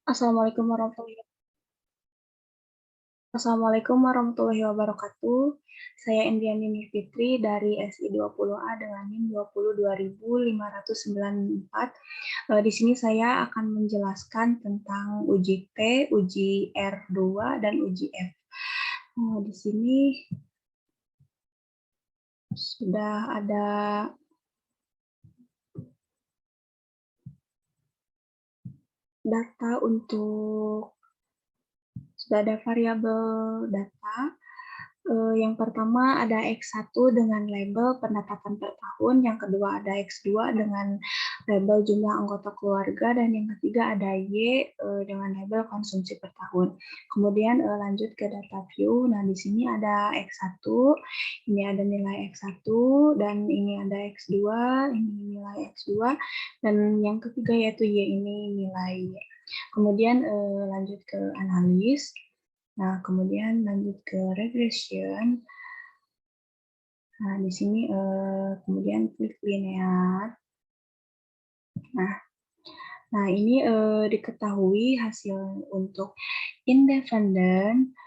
Assalamualaikum warahmatullahi wabarakatuh. Saya Indiani Fitri dari SI 20A dengan NIM 22594. Di sini saya akan menjelaskan tentang uji T, uji R2, dan uji F. Di sini sudah ada data sudah ada variabel data. Yang pertama ada X1 dengan label pendapatan per tahun, yang kedua ada X2 dengan label jumlah anggota keluarga, dan yang ketiga ada Y dengan label konsumsi per tahun. Kemudian lanjut ke data view. Nah, di sini ada X1, ini ada nilai X1, dan ini ada X2, ini nilai X2, dan yang ketiga yaitu Y, ini nilai Y. Kemudian lanjut ke analis. Nah, kemudian lanjut ke regression. Nah, di sini kemudian klik linear. Nah ini diketahui hasil untuk independen,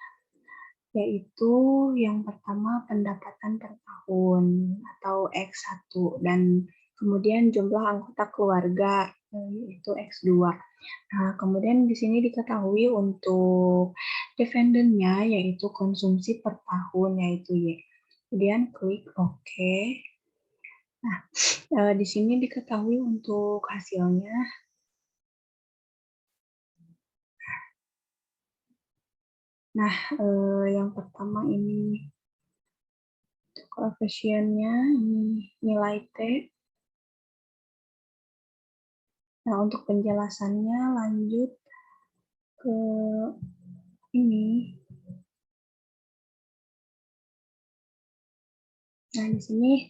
yaitu yang pertama pendapatan per tahun atau X1, dan kemudian jumlah anggota keluarga yaitu X2. Nah, kemudian di sini diketahui untuk defendennya yaitu konsumsi per tahun yaitu Y. Kemudian klik OK. Nah, di sini diketahui untuk hasilnya. Nah, yang pertama ini koefisiennya, ini nilai T. Nah, untuk penjelasannya lanjut ke ini. Nah, di sini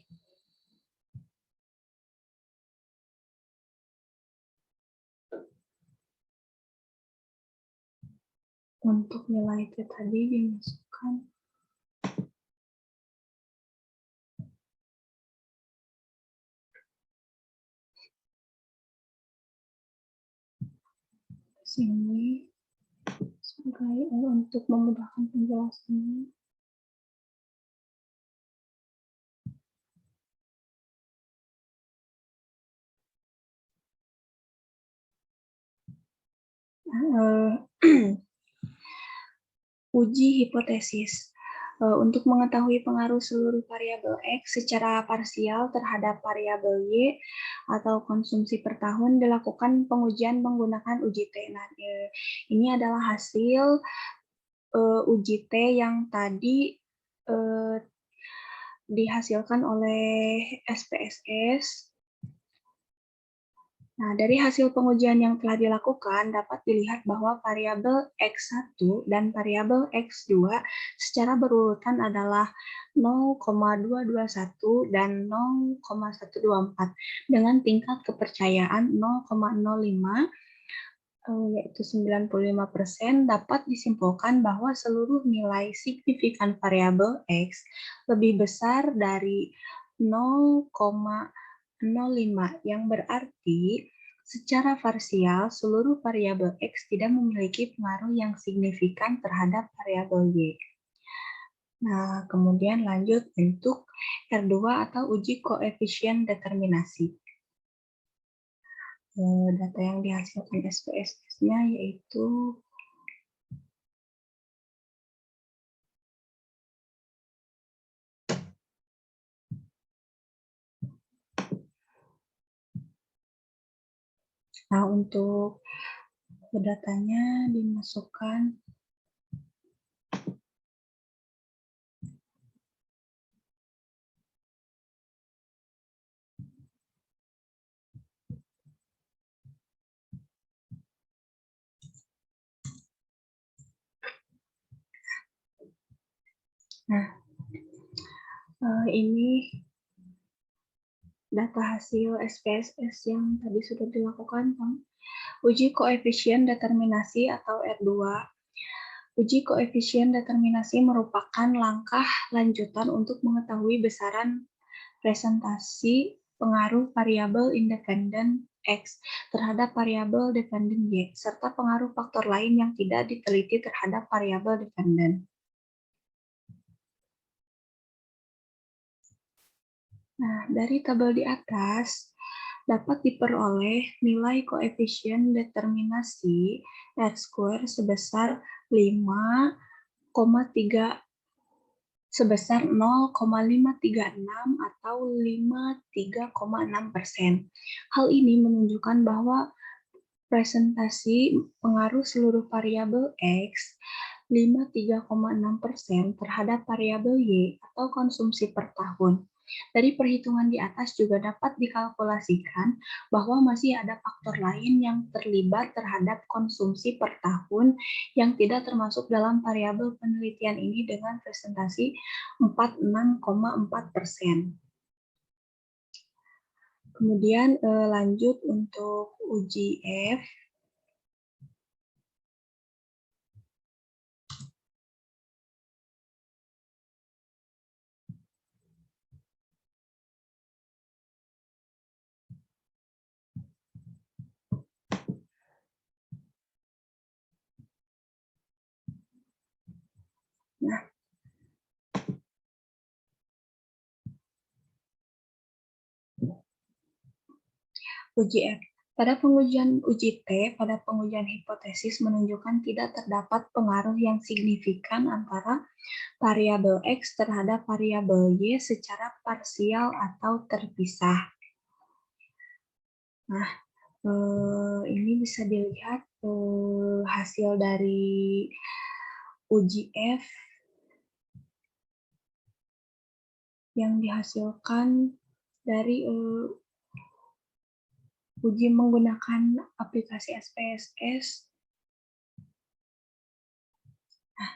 untuk nilai T tadi dimasukkan ke sini sebagai untuk memudahkan penjelasannya. Nah, uji hipotesis. Untuk mengetahui pengaruh seluruh variabel X secara parsial terhadap variabel Y atau konsumsi per tahun dilakukan pengujian menggunakan uji T. Nah, ini adalah hasil uji T yang tadi dihasilkan oleh SPSS. Nah, dari hasil pengujian yang telah dilakukan, dapat dilihat bahwa variabel X1 dan variabel X2 secara berurutan adalah 0,221 dan 0,124 dengan tingkat kepercayaan 0,05, yaitu 95%. Dapat disimpulkan bahwa seluruh nilai signifikan variabel X lebih besar dari 0,05, yang berarti secara parsial seluruh variabel X tidak memiliki pengaruh yang signifikan terhadap variabel Y. Nah, kemudian lanjut untuk R2 atau uji koefisien determinasi. Data yang dihasilkan SPSS-nya yaitu Nah, untuk datanya dimasukkan ini data hasil SPSS yang tadi sudah dilakukan, uji koefisien determinasi atau R2. Uji koefisien determinasi merupakan langkah lanjutan untuk mengetahui besaran presentasi pengaruh variabel independen X terhadap variabel dependen Y, serta pengaruh faktor lain yang tidak diteliti terhadap variabel dependen. Nah, dari tabel di atas, dapat diperoleh nilai koefisien determinasi R² sebesar 0,536 atau 53,6%. Hal ini menunjukkan bahwa presentasi pengaruh seluruh variabel X 53,6% terhadap variabel Y atau konsumsi per tahun. Dari perhitungan di atas juga dapat dikalkulasikan bahwa masih ada faktor lain yang terlibat terhadap konsumsi per tahun yang tidak termasuk dalam variabel penelitian ini dengan presentasi 46,4%. Kemudian lanjut untuk uji F. Nah, uji F. Pada pengujian uji T, pada pengujian hipotesis menunjukkan tidak terdapat pengaruh yang signifikan antara variabel X terhadap variabel Y secara parsial atau terpisah. Nah, ini bisa dilihat hasil dari uji F yang dihasilkan dari uji menggunakan aplikasi SPSS. Nah,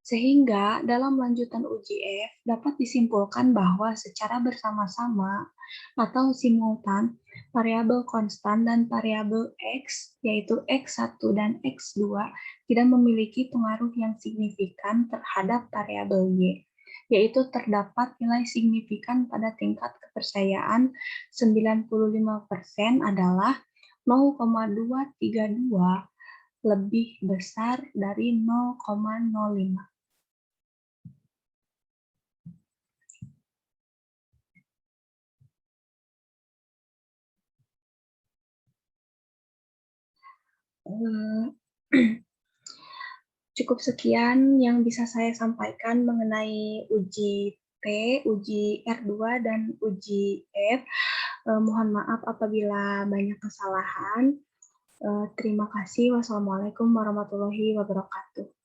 sehingga dalam lanjutan uji F dapat disimpulkan bahwa secara bersama-sama atau simultan, variabel konstan dan variabel X, yaitu X1 dan X2, tidak memiliki pengaruh yang signifikan terhadap variabel Y, yaitu terdapat nilai signifikan pada tingkat kepercayaan 95% adalah 0,232 lebih besar dari 0,05. Cukup sekian yang bisa saya sampaikan mengenai uji T, uji R2, dan uji F. Mohon maaf apabila banyak kesalahan. Terima kasih. Wassalamualaikum warahmatullahi wabarakatuh.